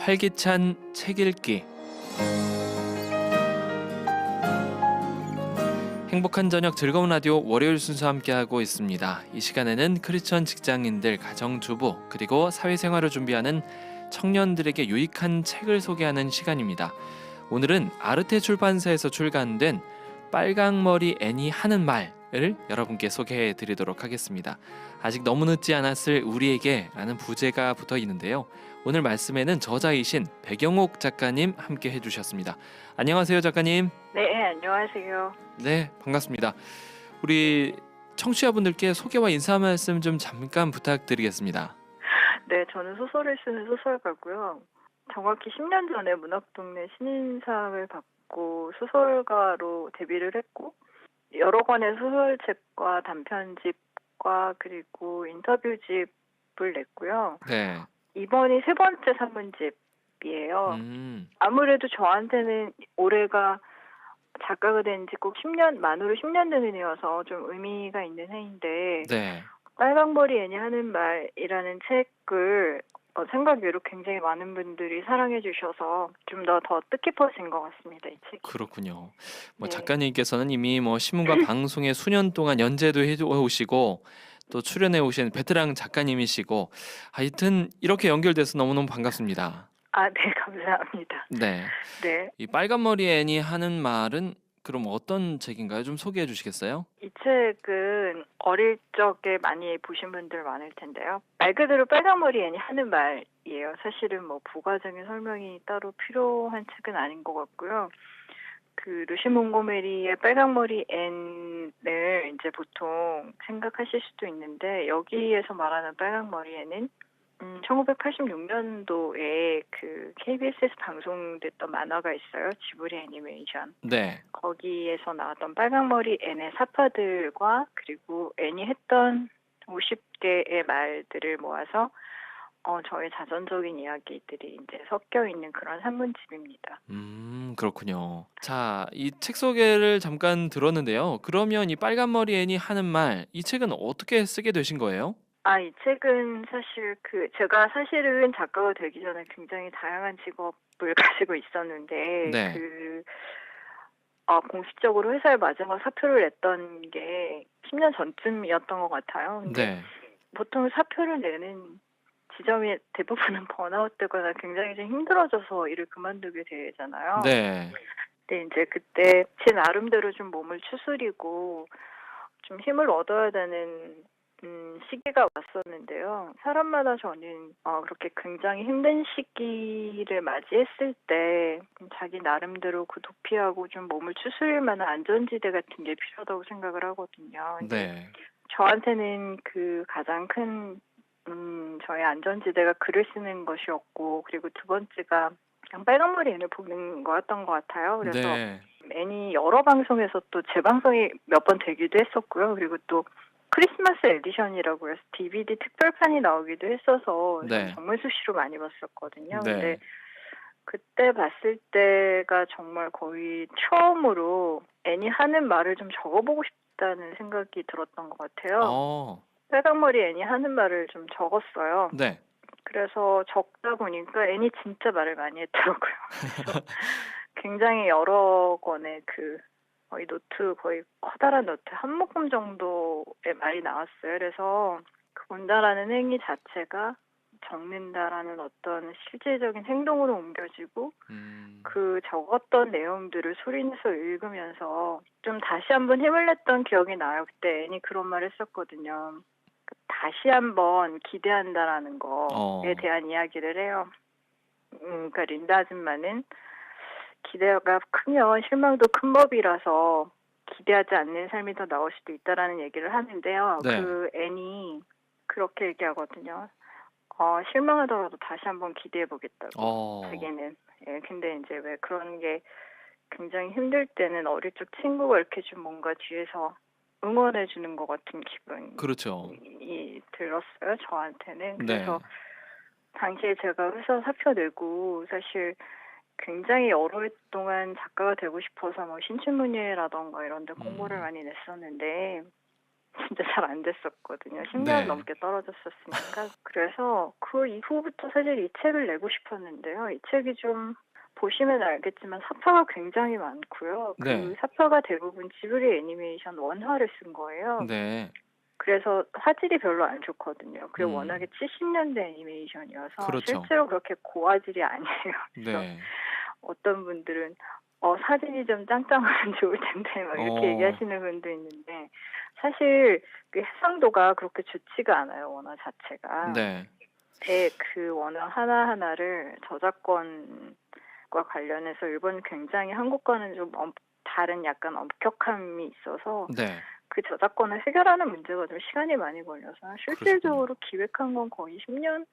활기찬 책 읽기. 행복한 저녁 즐거운 라디오 월요일 순서 함께하고 있습니다. 이 시간에는 크리스천 직장인들, 가정주부, 그리고 사회생활을 준비하는 청년들에게 유익한 책을 소개하는 시간입니다. 오늘은 아르테 출판사에서 출간된 빨강머리 애니 하는 말을 여러분께 소개해 드리도록 하겠습니다. 아직 너무 늦지 않았을 우리에게 라는 부제가 붙어 있는데요. 오늘 말씀에는 저자이신 백영옥 작가님 함께 해주셨습니다. 안녕하세요, 작가님. 네, 안녕하세요. 네, 반갑습니다. 우리 청취자분들께 소개와 인사 말씀 좀 잠깐 부탁드리겠습니다. 네, 저는 소설을 쓰는 소설가고요. 정확히 10년 전에 문학동네 신인상을 받고 소설가로 데뷔를 했고, 여러 권의 소설책과 단편집과 그리고 인터뷰집을 냈고요. 네. 이번이 세 번째 산문집이에요. 아무래도 저한테는 올해가 작가가 된 지 꼭 10년, 만으로 10년 되는 해여서 좀 의미가 있는 해인데, 네. 빨강머리 애니 하는 말이라는 책을 생각외로 굉장히 많은 분들이 사랑해 주셔서 좀 더 뜻깊어진 것 같습니다, 이 책이. 그렇군요. 네. 작가님께서는 이미 신문과 방송에 수년 동안 연재도 해 오시고 또 출연해 오신 베테랑 작가님이시고 하여튼 이렇게 연결돼서 너무너무 반갑습니다. 아, 네, 감사합니다. 네. 네. 이 빨간머리 애니 하는 말은 그럼 어떤 책인가요? 좀 소개해 주시겠어요? 이 책은 어릴 적에 많이 보신 분들 많을 텐데요. 말 그대로 빨강머리 애니 하는 말이에요. 사실은 부가적인 설명이 따로 필요한 책은 아닌 것 같고요. 그 루시 몽고메리의 빨강머리 앤을 이제 보통 생각하실 수도 있는데, 여기에서 말하는 빨강머리 앤은 1986년도에 그 KBS에서 방송됐던 만화가 있어요. 지브리 애니메이션. 네. 거기에서 나왔던 빨강머리 앤의 사파들과 그리고 앤이 했던 50개의 말들을 모아서 저의 자전적인 이야기들이 이제 섞여 있는 그런 산문집입니다. 그렇군요. 자, 이 책 소개를 잠깐 들었는데요. 그러면 이 빨간머리 애니 하는 말, 이 책은 어떻게 쓰게 되신 거예요? 이 책은 사실 제가 사실은 작가가 되기 전에 굉장히 다양한 직업을 가지고 있었는데, 네. 공식적으로 회사에 마지막 사표를 냈던 게 10년 전쯤이었던 것 같아요. 근데 네. 보통 사표를 내는 지점이 대부분은 번아웃 되거나 굉장히 좀 힘들어져서 일을 그만두게 되잖아요. 네. 근데 이제 그때 제 나름대로 좀 몸을 추스리고 좀 힘을 얻어야 되는 시기가 왔었는데요. 사람마다 저는 그렇게 굉장히 힘든 시기를 맞이했을 때 자기 나름대로 그 도피하고 좀 몸을 추스릴 만한 안전지대 같은 게 필요하다고 생각을 하거든요. 네. 저한테는 그 가장 큰 저의 안전지대가 글을 쓰는 것이었고, 그리고 두 번째가 그냥 빨간머리 애를 보는 거였던 것 같아요. 그래서 네. 애니 여러 방송에서 또 재방송이 몇 번 되기도 했었고요. 그리고 또 크리스마스 에디션이라고 해서 DVD 특별판이 나오기도 했어서 네. 정말 수시로 많이 봤었거든요. 네. 근데 그때 봤을 때가 정말 거의 처음으로 애니 하는 말을 좀 적어보고 싶다는 생각이 들었던 것 같아요. 빨강머리 애니 하는 말을 좀 적었어요. 네. 그래서 적다 보니까 애니 진짜 말을 많이 했더라고요. 그래서 굉장히 여러 권의 거의 커다란 노트 한 묶음 정도의 말이 나왔어요. 그래서 그 본다라는 행위 자체가 적는다라는 어떤 실질적인 행동으로 옮겨지고 그 적었던 내용들을 소리내서 읽으면서 좀 다시 한번 힘을 냈던 기억이 나요. 그때 애니 그런 말 했었거든요. 다시 한번 기대한다라는 거에 대한 이야기를 해요. 그러니까 린다 아줌마는 기대가 크면 실망도 큰 법이라서 기대하지 않는 삶이 더 나올 수도 있다라는 얘기를 하는데요. 네. 그 애니 그렇게 얘기하거든요. 실망하더라도 다시 한번 기대해보겠다고, 자기는. 예, 근데 이제 왜 그런 게 굉장히 힘들 때는 어릴 적 친구가 이렇게 좀 뭔가 뒤에서 응원해주는 것 같은 기분이 그렇죠. 들었어요, 저한테는. 네. 그래서 당시에 제가 회사 사표 내고 사실 굉장히 오랫동안 작가가 되고 싶어서 신춘문예라던가 이런 데 공모를 많이 냈었는데, 진짜 잘 안 됐었거든요. 10년 네. 넘게 떨어졌었으니까. 그래서 그 이후부터 사실 이 책을 내고 싶었는데요. 이 책이 좀 보시면 알겠지만 사파가 굉장히 많고요. 그 네. 사파가 대부분 지브리 애니메이션 원화를 쓴 거예요. 네. 그래서 화질이 별로 안 좋거든요. 그리고 워낙에 음. 70년대 애니메이션이어서 그렇죠. 실제로 그렇게 고화질이 아니에요. 그래서 네. 어떤 분들은 사진이 좀 짱짱하면 좋을 텐데 막 이렇게 어. 얘기하시는 분도 있는데 사실 그 해상도가 그렇게 좋지가 않아요. 원화 자체가. 네. 그 원화 하나하나를 저작권과 관련해서 일본이 굉장히 한국과는 좀 다른 약간 엄격함이 있어서 네. 그 저작권을 해결하는 문제가 좀 시간이 많이 걸려서 그러셨군요. 실질적으로 기획한 건 거의 10년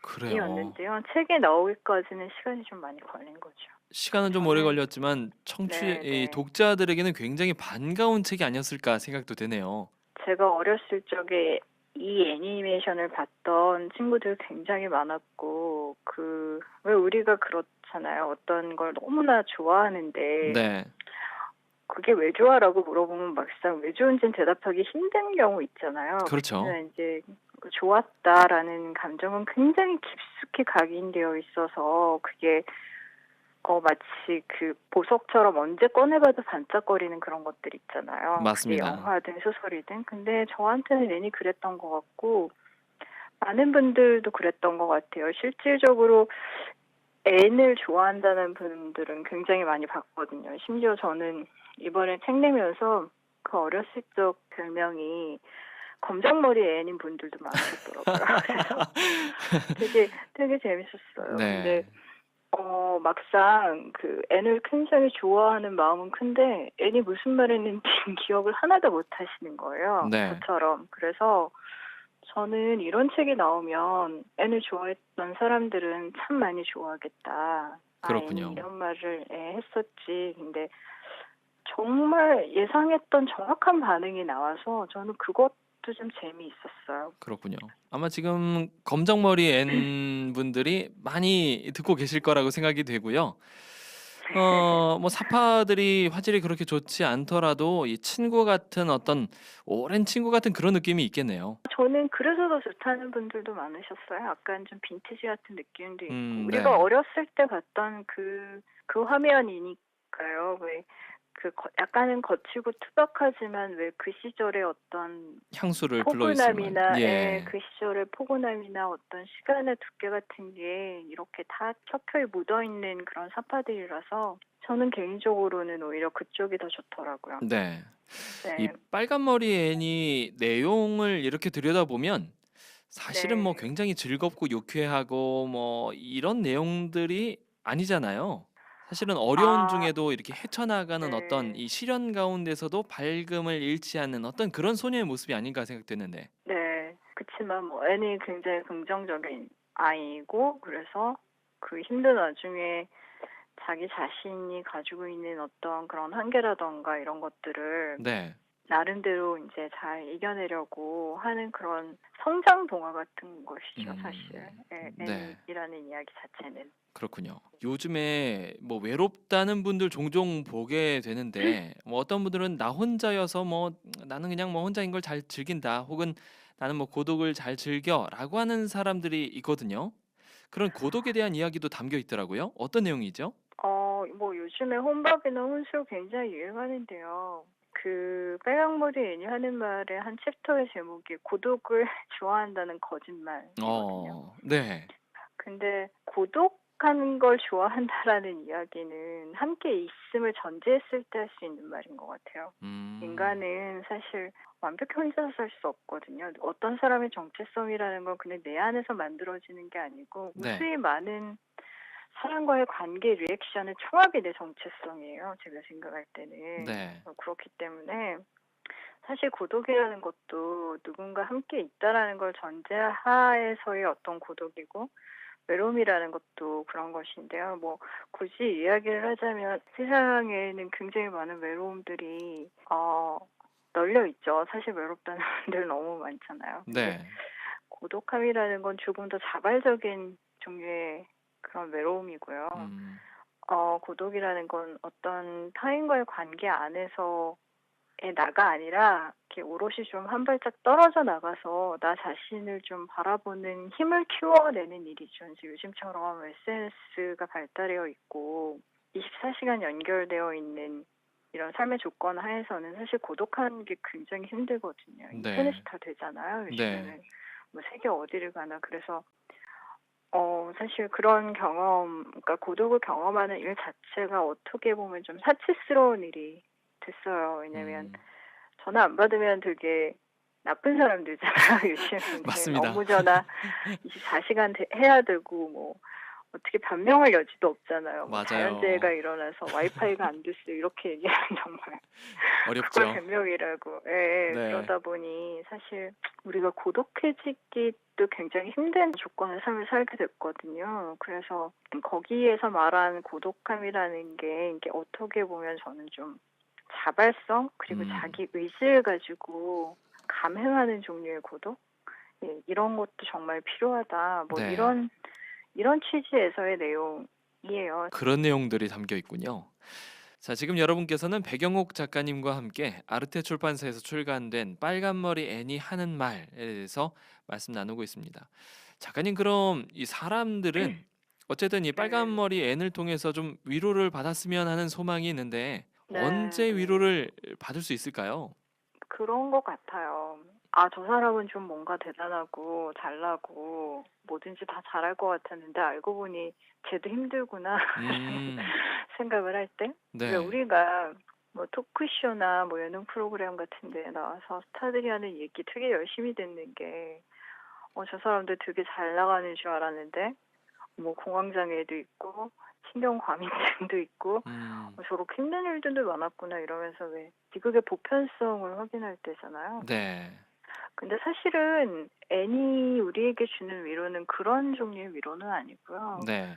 그래요. 전이었는데요. 책이 나오기까지는 시간이 좀 많이 걸린 거죠. 시간은 좀 오래 저는 걸렸지만 청취 네, 이 네. 독자들에게는 굉장히 반가운 책이 아니었을까 생각도 되네요. 제가 어렸을 적에 이 애니메이션을 봤던 친구들 굉장히 많았고, 왜 우리가 그렇잖아요. 어떤 걸 너무나 좋아하는데, 네. 그게 왜 좋아라고 물어보면 막상 왜 좋은지는 대답하기 힘든 경우 있잖아요. 그렇죠. 그렇지만 이제 좋았다라는 감정은 굉장히 깊숙이 각인되어 있어서 그게 마치 그 보석처럼 언제 꺼내봐도 반짝거리는 그런 것들 있잖아요. 그게 맞습니다. 영화든 소설이든. 근데 저한테는 괜히 그랬던 것 같고, 많은 분들도 그랬던 것 같아요. 실질적으로 앤을 좋아한다는 분들은 굉장히 많이 봤거든요. 심지어 저는 이번에 책 내면서 그 어렸을 적 별명이 검정머리 앤인 분들도 많으셨더라고요. 그래서 되게 재밌었어요. 근데 네. 막상 그 앤을 굉장히 좋아하는 마음은 큰데 앤이 무슨 말 했는지 기억을 하나도 못 하시는 거예요. 네. 저처럼. 그래서 저는 이런 책이 나오면 앤을 좋아했던 사람들은 참 많이 좋아하겠다. 앤이 그렇군요. 이런 말을 했었지. 근데 정말 예상했던 정확한 반응이 나와서 저는 그것도 좀 재미있었어요. 그렇군요. 아마 지금 검정머리 N 분들이 많이 듣고 계실 거라고 생각이 되고요. 뭐 사파들이 화질이 그렇게 좋지 않더라도 이 친구 같은 어떤 오랜 친구 같은 그런 느낌이 있겠네요. 저는 그래서 더 좋다는 분들도 많으셨어요. 약간 좀 빈티지 같은 느낌도 있고. 우리가 네. 어렸을 때 봤던 그 화면이니까요. 왜 약간은 거칠고 투박하지만 왜 그 시절의 어떤 향수를 불러일으킬 만한. 포근함이나, 예. 그 시절의 포근함이나 어떤 시간의 두께 같은 게 이렇게 다 켜켜이 묻어있는 그런 사파들이라서 저는 개인적으로는 오히려 그쪽이 더 좋더라고요. 네. 이 네, 빨간머리 애니 내용을 이렇게 들여다보면 사실은 뭐 네. 굉장히 즐겁고 유쾌하고 뭐 이런 내용들이 아니잖아요. 사실은 어려운 아, 중에도 이렇게 헤쳐나가는 어떤 네. 이 시련 가운데서도 밝음을 잃지 않는 어떤 그런 소녀의 모습이 아닌가 생각되는데. 네. 그치만 뭐 애니 굉장히 긍정적인 아이고 그래서 그 힘든 와중에 자기 자신이 가지고 있는 어떤 그런 한계라던가 이런 것들을 네. 나름대로 이제 잘 이겨내려고 하는 그런 성장 동화 같은 것이죠, 사실. 네. 애니라는 이야기 자체는. 그렇군요. 요즘에 뭐 외롭다는 분들 종종 보게 되는데 뭐 어떤 분들은 나 혼자여서 뭐 나는 그냥 뭐 혼자인 걸 잘 즐긴다. 혹은 나는 뭐 고독을 잘 즐겨라고 하는 사람들이 있거든요. 그런 고독에 대한 이야기도 담겨 있더라고요. 어떤 내용이죠? 뭐 요즘에 혼밥이나 혼술 굉장히 유행하는데요. 그 빨강머리 애니 하는 말의 한 챕터의 제목이 고독을 좋아한다는 거짓말이거든요. 네. 근데 고독한 걸 좋아한다라는 이야기는 함께 있음을 전제했을 때 할 수 있는 말인 것 같아요. 음. 인간은 사실 완벽히 혼자서 살 수 없거든요. 어떤 사람의 정체성이라는 건 그냥 내 안에서 만들어지는 게 아니고 네. 무수히 많은 사람과의 관계 리액션의 총합이 내 정체성이에요. 제가 생각할 때는. 네. 그렇기 때문에 사실 고독이라는 것도 누군가 함께 있다라는 걸 전제하에서의 어떤 고독이고 외로움이라는 것도 그런 것인데요. 뭐 굳이 이야기를 하자면 세상에는 굉장히 많은 외로움들이 널려 있죠. 사실 외롭다는 분들 너무 많잖아요. 근데 네. 고독함이라는 건 조금 더 자발적인 종류의 그런 외로움이고요. 음. 고독이라는 건 어떤 타인과의 관계 안에서 나가 아니라 이렇게 오롯이 좀 한 발짝 떨어져 나가서 나 자신을 좀 바라보는 힘을 키워내는 일이죠. 이제 요즘처럼 SNS가 발달되어 있고 24시간 연결되어 있는 이런 삶의 조건 하에서는 사실 고독한 게 굉장히 힘들거든요. 인터넷이 네. 다 되잖아요. 네. 요즘에는 뭐 세계 어디를 가나. 그래서 사실 그런 경험, 그러니까 고독을 경험하는 일 자체가 어떻게 보면 좀 사치스러운 일이 됐어요. 왜냐면 음. 전화 안 받으면 되게 나쁜 사람들이잖아요. 요즘에는 맞습니다. 업무 전화 24시간 해야 되고 뭐 어떻게 변명할 여지도 없잖아요. 뭐 자연재해가 맞아요. 일어나서 와이파이가 안 됐어요. 이렇게 얘기하면 정말 그걸 어렵죠. 변명이라고. 예, 예. 네. 그러다 보니 사실 우리가 고독해지기도 굉장히 힘든 조건의 삶을 살게 됐거든요. 그래서 거기에서 말한 고독함이라는 게 이게 어떻게 보면 저는 좀 자발성 그리고 음. 자기 의지를 가지고 감행하는 종류의 고독? 예, 이런 것도 정말 필요하다. 뭐 네. 이런 취지에서의 내용이에요. 그런 내용들이 담겨 있군요. 자, 지금 여러분께서는 백영옥 작가님과 함께 아르테 출판사에서 출간된 빨간머리 애니 하는 말에 대해서 말씀 나누고 있습니다. 작가님, 그럼 이 사람들은 어쨌든 이 네. 빨간머리 앤을 통해서 좀 위로를 받았으면 하는 소망이 있는데 네, 언제 네. 위로를 받을 수 있을까요? 그런 것 같아요. 아, 저 사람은 좀 뭔가 대단하고 잘나고 뭐든지 다 잘할 것 같았는데 알고 보니 쟤도 힘들구나 라는 음. 생각을 할 때. 왜 네. 우리가 뭐 토크쇼나 뭐 예능 프로그램 같은 데 나와서 스타들이 하는 얘기 되게 열심히 듣는 게 저 사람들 되게 잘 나가는 줄 알았는데 뭐 공황장애도 있고 신경과민증도 있고 음. 저렇게 힘든 일들도 많았구나 이러면서 왜 비극의 보편성을 확인할 때잖아요. 네. 근데 사실은 애니 우리에게 주는 위로는 그런 종류의 위로는 아니고요. 네.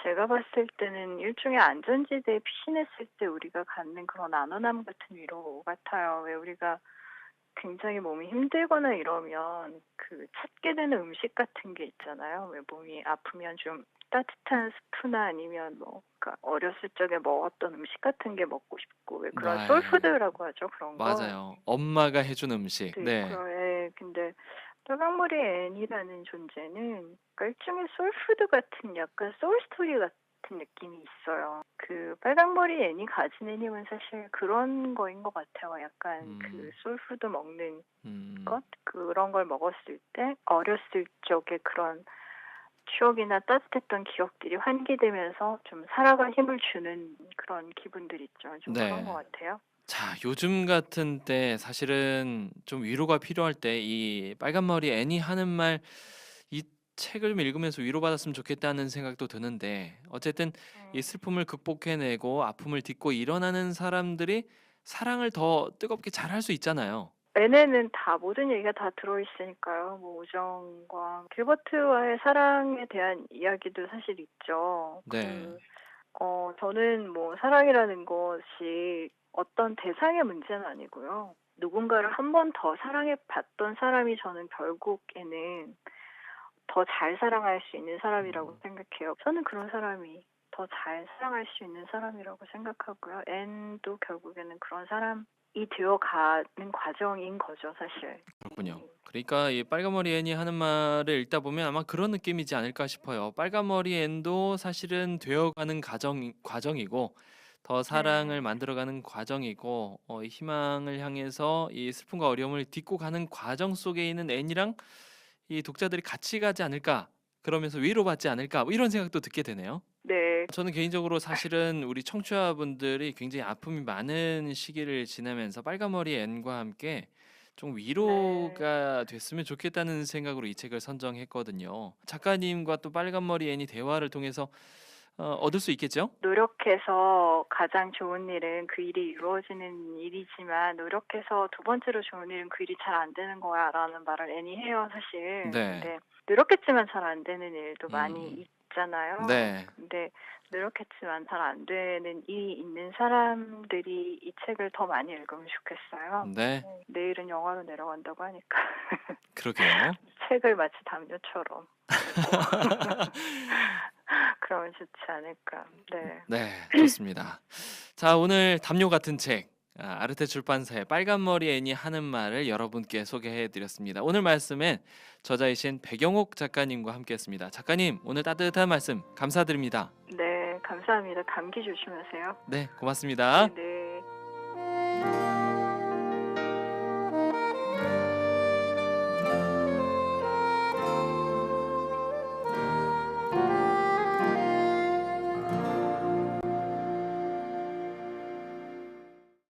제가 봤을 때는 일종의 안전지대에 피신했을 때 우리가 갖는 그런 안원함 같은 위로 같아요. 왜 우리가 굉장히 몸이 힘들거나 이러면 그 찾게 되는 음식 같은 게 있잖아요. 왜 몸이 아프면 좀 따뜻한 스프나 아니면 뭐 그러니까 어렸을 적에 먹었던 음식 같은 게 먹고 싶고 왜 그런 네. 소울푸드라고 하죠. 그런 거. 맞아요. 엄마가 해준 음식. 도 네. 있고요. 예. 근데 빨강머리 앤이라는 존재는 그러니까 일종의 소울푸드 같은 약간 소울스토리 같은 느낌이 있어요. 그 빨강머리 앤이 가지는 힘은 사실 그런 거인 것 같아요. 약간 그 음. 소울푸드 먹는 음. 것? 그런 걸 먹었을 때 어렸을 적에 그런 추억이나 따뜻했던 기억들이 환기되면서 좀 살아갈 힘을 주는 그런 기분들 있죠. 좀 그런 것 네. 같아요. 자, 요즘 같은 때 사실은 좀 위로가 필요할 때 이 빨간머리 애니 하는 말 이 책을 좀 읽으면서 위로받았으면 좋겠다는 생각도 드는데 어쨌든 이 음. 슬픔을 극복해내고 아픔을 딛고 일어나는 사람들이 사랑을 더 뜨겁게 잘할 수 있잖아요. 얘네는 다 모든 얘기가 다 들어있으니까요. 뭐 우정과 길버트와의 사랑에 대한 이야기도 사실 있죠. 네. 저는 뭐 사랑이라는 것이 어떤 대상의 문제는 아니고요. 누군가를 한 번 더 사랑해 봤던 사람이 저는 결국에는 더 잘 사랑할 수 있는 사람이라고 음. 생각해요. 저는 그런 사람이 더 잘 사랑할 수 있는 사람이라고 생각하고요. 앤도 결국에는 그런 사람이 되어가는 과정인 거죠, 사실. 그렇군요. 그러니까 이 빨간머리 앤이 하는 말을 읽다 보면 아마 그런 느낌이지 않을까 싶어요. 빨간머리 앤도 사실은 되어가는 과정이고 더 사랑을 네. 만들어가는 과정이고 이 희망을 향해서 이 슬픔과 어려움을 딛고 가는 과정 속에 있는 앤이랑 이 독자들이 같이 가지 않을까 그러면서 위로받지 않을까 뭐 이런 생각도 듣게 되네요. 네. 저는 개인적으로 사실은 우리 청취자분들이 굉장히 아픔이 많은 시기를 지나면서 빨간머리 앤과 함께 좀 네. 위로가 됐으면 좋겠다는 생각으로 이 책을 선정했거든요. 작가님과 또 빨간머리 앤이 대화를 통해서 얻을 수 있겠죠? 노력해서 가장 좋은 일은 그 일이 이루어지는 일이지만 노력해서 두 번째로 좋은 일은 그 일이 잘 안 되는 거야라는 말을 애니 해요, 사실. 네. 근데 노력했지만 잘 안 되는 일도 많이 음. 있잖아요. 네. 근데 노력했지만 잘 안 되는 일이 있는 사람들이 이 책을 더 많이 읽으면 좋겠어요. 네. 내일은 영화로 내려간다고 하니까 그러게요. 책을 마치 담요처럼 읽고 그러면 좋지 않을까. 네. 네, 좋습니다. 자, 오늘 담요 같은 책 아르테 출판사의 빨간머리 애니 하는 말을 여러분께 소개해드렸습니다. 오늘 말씀은 저자이신 백영옥 작가님과 함께했습니다. 작가님 오늘 따뜻한 말씀 감사드립니다. 네, 감사합니다. 감기 조심하세요. 네, 고맙습니다. 네.